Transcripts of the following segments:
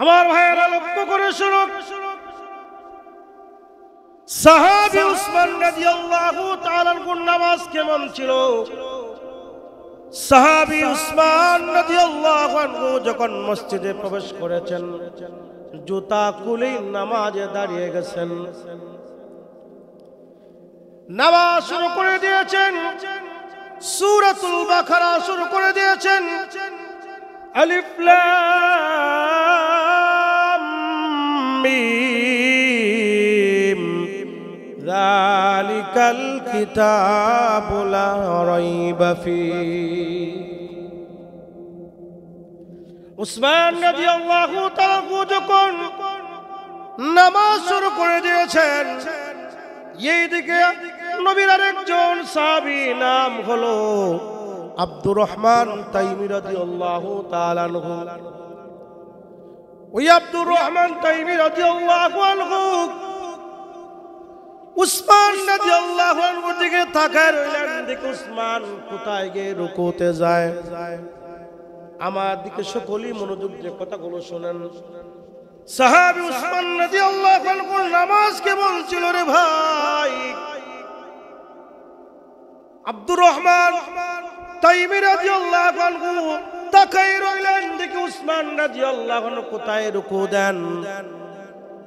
আমার ভাইয়েরা লক্ষ্য করে শুনুন, সাহাবী উসমান রাদিয়াল্লাহু তাআলা আনহুর নামাজ কেমন ছিল। সাহাবী উসমান রাদিয়াল্লাহু আনহু যখন মসজিদে প্রবেশ করেছেন, জুতা খুলে নামাজে দাঁড়িয়ে গেছেন, নামাজ শুরু করে দিয়েছেন, সূরাতুল বাকারা শুরু করে দিয়েছেন। আলিফ লাম মিম যালিকাল কিতাবু লা রাইবা ফীহ। উসমান রাদিয়াল্লাহু তাআলা যখন নামাজ শুরু করে দিয়েছেন, এইদিকে নবীর আরেকজন সাহাবী নাম হলো আব্দুর রহমান তাইমি রাদিয়াল্লাহু তাআলা আনহু। ওই আব্দুর রহমান তাইমি রাদিয়াল্লাহু আনহু উসমান রাদিয়াল্লাহু আনহুর দিকে তাকায় রইলেন। দেখে উসমান কোথায় গিয়ে রুকুতে যায়। আমার দিকে সকলেই মনোযোগ দিয়ে কথাগুলো শোনেন। সাহাবী উসমান রাদিয়াল্লাহু আনহুর নামাজ কেমন ছিল রে ভাই। আব্দুর রহমান তাইমি রাদিয়াল্লাহু আনহু তাকায় রইলেন। দেখে উসমান রাদিয়াল্লাহু আনহু কোথায় রুকু দেন।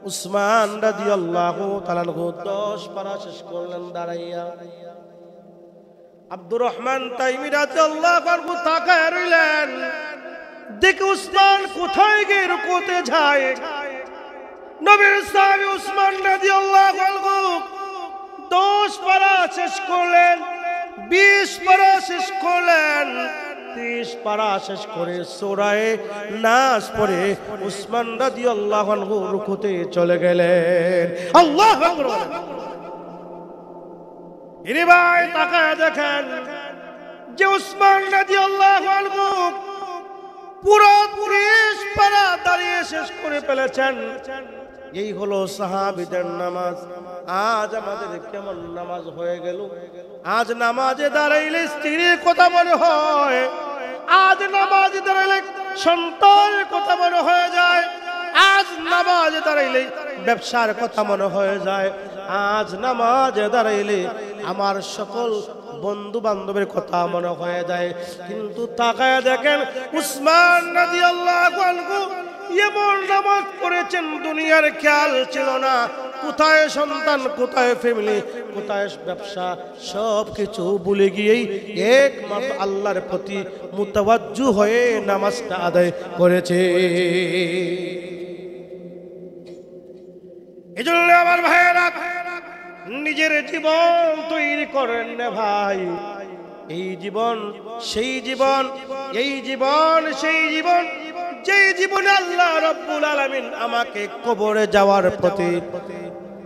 উসমান রাদিয়াল্লাহু তাআলা আনহু 10 পারা শেষ করলেন দাঁড়াইয়া। আব্দুর রহমান তাইমি রাদিয়াল্লাহু আনহু তাকায় রইলেন। দেখে উসমান কোথায় গিয়ে রুকুতে যায়। নবীর সাহাবী উসমান রাদিয়াল্লাহু আনহু 10 পারা শেষ করলেন, 20 পারা শেষ করলেন, 30 পারা শেষ করে সূরা নাস পড়ে উসমান রাদিয়াল্লাহু আনহু রুকুতে চলে গেলেন। আল্লাহু আকবার। ইনি ভাই তাকায় দেখেন যে উসমান রাদিয়াল্লাহু আনহু পুরো 30 পারা দাঁড়িয়ে শেষ করে ফেলেছেন। এই হলো সাহাবীদের নামাজ। আজ আমাদের কেমন নামাজ হয়ে গেল। আজ নামাজে দাঁড়াইলে স্ত্রীর কথা মনে হয়, আজ নামাজে দাঁড়াইলে সন্তানের কথা মনে হয়ে যায়, আজ নামাজে দাঁড়াইলে ব্যবসার কথা মনে হয়ে যায়, আজ নামাজে দাঁড়াইলে আমার সকল বন্ধু বান্ধবের কথা মনে হয়ে যায়। কিন্তু তাকায় দেখেন উসমান রাদিয়াল্লাহু আনহু এমন নামাজ পড়েছেন দুনিয়ার খেয়াল ছিল না। কোথায় সন্তান, কোথায় ফ্যামিলি, কোথায় ব্যবসা, সব কিছু ভুলে গিয়েই একমাত্র আল্লাহর প্রতি মুতাওয়াজ্জু হয়ে নামাজটা আদায় করেছে। এজন্য আমার ভাইয়েরা নিজের জীবন তৈরি করেন না ভাই। এই জীবন সেই জীবন, এই জীবন সেই জীবন, যেই জীবনে আল্লাহ রাব্বুল আলামিন আমাকে কবরে যাওয়ার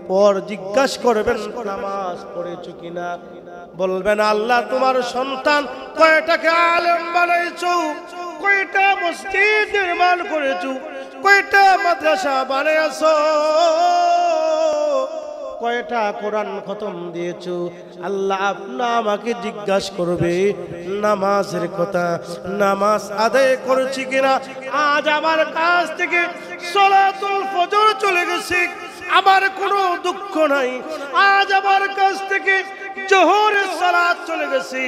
পর জিজ্ঞাসা করবেন নামাজ পড়েছো কিনা। বলবেন আল্লাহ তোমার সন্তান কয়টাকে আলেম বানাইছো, কয়টা মসজিদ নির্মাণ করেছো, কয়টা মাদ্রাসা বানাইছো, কয়টা কোরআন খতম দিয়েছো। আল্লাহ আপনা আমাকে জিজ্ঞাসা করবে নামাজের কথা, নামাজ আদায় করেছি কিনা। আজ আমার কাছ থেকে সালাতুল ফজর চলে গেছে, আমার কোনো দুঃখ নাই। আজ আমার কাছ থেকে জোহরের সালাত চলে গেছে,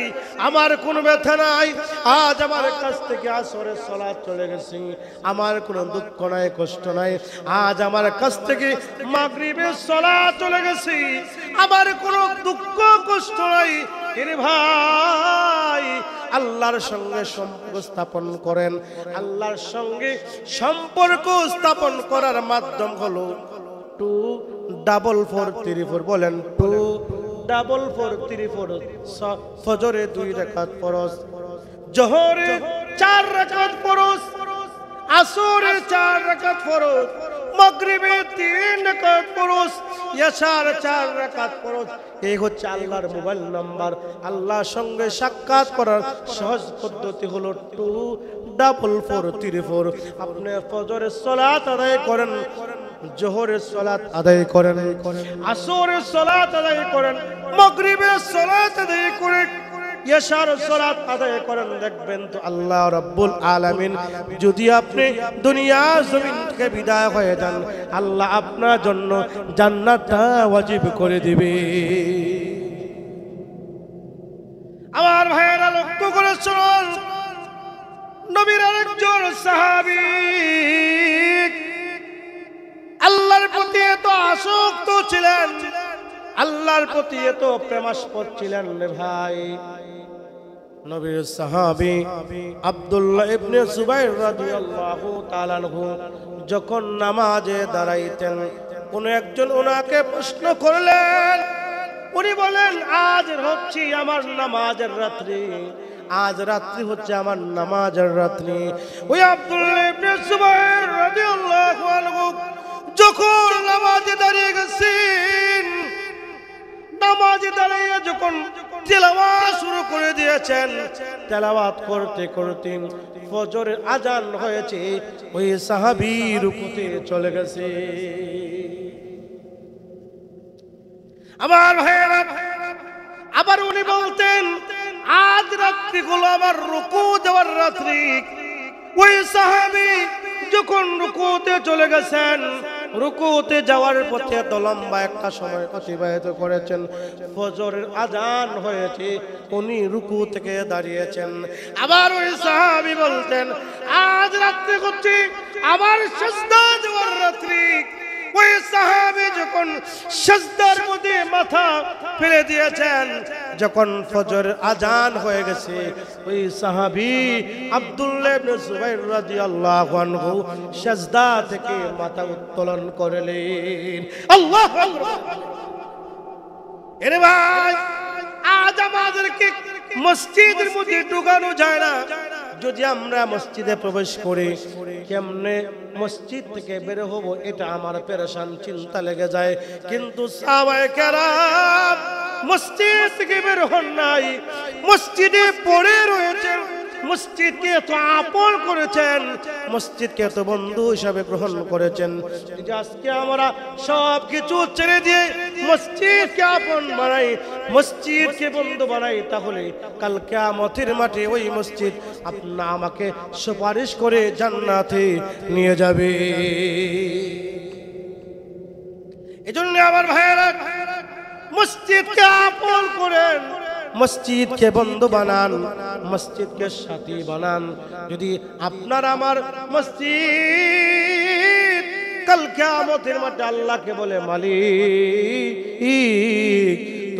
আমার কোনো ব্যথা নাই। আজ আমার কাছ থেকে আসরের সালাত চলে গেছে, আমার কোনো দুঃখ নাই, কষ্ট নাই। আজ আমার কাছ থেকে মাগরিবের সালাত চলে গেছে, আমার কোনো দুঃখ কষ্ট নাই। এরে ভাই আল্লাহর সঙ্গে সম্পর্ক স্থাপন করেন। আল্লাহর সঙ্গে সম্পর্ক স্থাপন করার মাধ্যম হলো 24434 বলেন 24434। ফজরে 2 রাকাত ফরজ, জোহরে 4 রাকাত ফরজ, আসরে 4 রাকাত ফরজ, মাগরিবে 3 রাকাত ফরজ, ইশার 4 রাকাত ফরজ। এই হচ্ছে আল্লাহর মোবাইল নাম্বার। আল্লাহর সঙ্গে সাক্ষাৎ করার সহজ পদ্ধতি হলো 24434। আপনি ফজরের সালাত আদায় করেন, জোহরের সালাত আদায় করেন, আসরের সালাত আদায় করেন, মাগরিবের সালাত আদায় করেন, ইশার সালাত আদায় করেন, দেখবেন তো আল্লাহ রাব্বুল আলামিন যদি আপনি দুনিয়া জমিন থেকে বিদায় হয়ে যান, আল্লাহ আপনার জন্য জান্নাতটা ওয়াজিব করে দিবে। আমার ভাইয়েরা লক্ষ্য করে শুনুন, নবীর আরেকজন সাহাবী আল্লাহর প্রতি এত আসক্ত ছিলেন, আল্লাহর প্রতি এত প্রেমাস্পদ ছিলেন রে ভাই। নবীর সাহাবী আব্দুল্লাহ ইবনে জুবাইর রাদিয়াল্লাহু তাআলা আনহু যখন নামাজে দাঁড়াইতেন, কোন একজন ওনাকে প্রশ্ন করলেন, উনি বলেন আজ হচ্ছে আমার নামাজের রাত্রি, আজ রাত্রি হচ্ছে আমার নামাজের রাত্রি। ওই আব্দুল্লাহ ইবনে জুবাইর রাদিয়াল্লাহু আনহু যখন নামাজে দাঁড়িয়ে গেছেন, নামাজে দাঁড়িয়ে যখন তেলাওয়াত শুরু করে দিয়েছেন, তেলাওয়াত করতে করতে ফজরের আজান হয়েছে, ওই সাহাবী রুকুতে চলে গেছে। আমার ভাইয়েরা, আবার উনি বলতেন আজ রাত্রি হলো আমার রুকু দেওয়ার রাত্রি। ওই সাহাবী যখন রুকুতে চলে গেছেন, রুকুতে যাওয়ার পথে এত লম্বা একটা সময় অতিবাহিত করেছেন, ফজরের আজান হয়েছে, উনি রুকু থেকে দাঁড়িয়েছেন। আবার ওই সাহাবী বলতেন আজ রাত্রি হচ্ছে আমার সিজদা দেওয়ার রাত্রি। ওই সাহাবী যখন সিজদার মধ্যে মাথা ফেলে দিয়েছেন, যখন ফজর আজান হয়ে গেছে, ওই সাহাবী আব্দুল্লাহ ইবনে জুবাইর রাদিয়াল্লাহু আনহু সিজদা থেকে মাথা উত্তোলন করলেন। আল্লাহু আকবার। এরে ভাই, আজ আমাদেরকে মসজিদের মধ্যে ঢুকানো যায় না। যদি আমরা মসজিদে প্রবেশ করি, কেমনে মসজিদ থেকে বের হব এটা আমার পেরেশান চিন্তা লেগে যায়। কিন্তু সাহাবায়ে কেরাম মসজিদ থেকে বের হন নাই, মসজিদে পড়ে রয়েছেন, মসজিদকে এত আপন করেছেন, মসজিদকে এত বন্ধু হিসাবে গ্রহণ করেছেন। আজকে আমরা সব কিছু ছেড়ে দিয়ে মসজিদকে আপন বানাই, মসজিদকে বন্ধু বানাই, তাহলে কাল কিয়ামতের মাঠে ওই মসজিদ আপনা আমাকে সুপারিশ করে জান্নাতে নিয়ে যাবে। এজন্য আমার ভাইয়েরা, মসজিদকে আপন করেন, মসজিদকে বন্ধু বানান, মসজিদকে সাথী বানান। যদি আপনার আমার মসজিদ কাল কিয়ামতের মাঠে আল্লাহকে বলে মালিক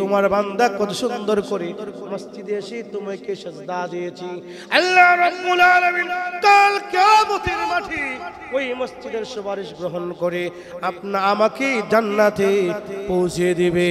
তোমার বান্দা কত সুন্দর করে মসজিদে এসে তোমাকে সিজদা দিয়েছি, আল্লাহ রাব্বুল আলামিন কাল কিয়ামতের মাঠে ওই মসজিদের সুপারিশ গ্রহণ করে আপনা আমাকে জান্নাতে পৌঁছে দিবে।